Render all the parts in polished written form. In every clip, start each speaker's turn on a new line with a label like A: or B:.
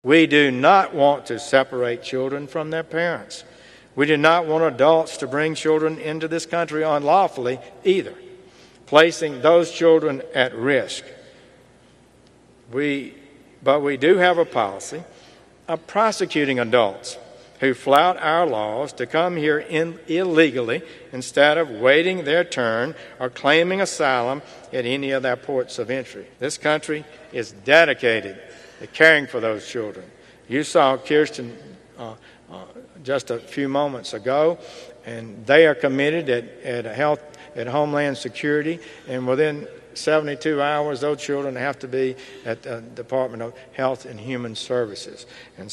A: We do not want to separate children from their parents. We do not want adults to bring children into this country unlawfully either, placing those children at risk. But we do have a policy of prosecuting adults who flout our laws to come here illegally instead of waiting their turn or claiming asylum at any of their ports of entry. This country is dedicated to caring for those children. You saw Kirsten just a few moments ago, and they are committed at Homeland Security, and within 72 hours, those children have to be at the Department of Health and Human Services. And the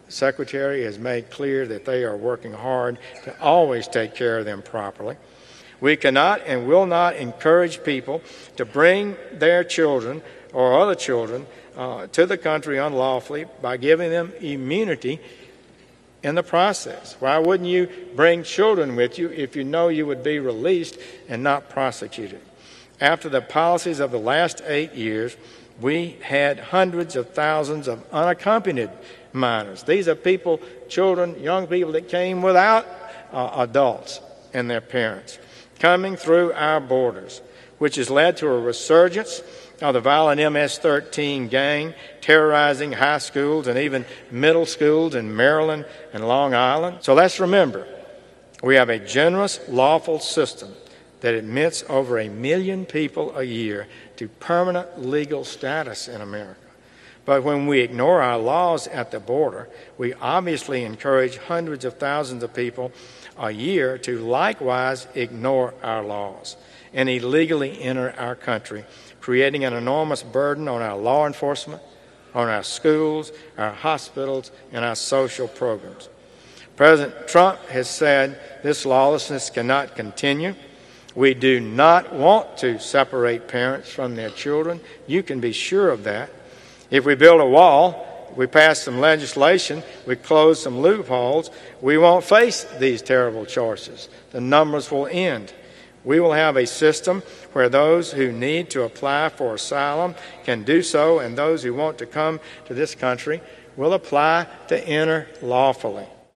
A: Secretary has made clear that they are working hard to always take care of them properly. We cannot and will not encourage people to bring their children or other children to the country unlawfully by giving them immunity in the process. Why wouldn't you bring children with you if you know you would be released and not prosecuted? After the policies of the last 8 years, we had hundreds of thousands of unaccompanied minors. These are people, children, young people that came without adults and their parents, coming through our borders, which has led to a resurgence of the violent MS-13 gang terrorizing high schools and even middle schools in Maryland and Long Island. So let's remember, we have a generous, lawful system that admits over 1 million people a year to permanent legal status in America. But when we ignore our laws at the border, we obviously encourage hundreds of thousands of people a year to likewise ignore our laws and illegally enter our country, creating an enormous burden on our law enforcement, on our schools, our hospitals, and our social programs. President Trump has said this lawlessness cannot continue. We do not want to separate parents from their children. You can be sure of that. If we build a wall, we pass some legislation, we close some loopholes, we won't face these terrible choices. The numbers will end. We will have a system where those who need to apply for asylum can do so, and those who want to come to this country will apply to enter lawfully.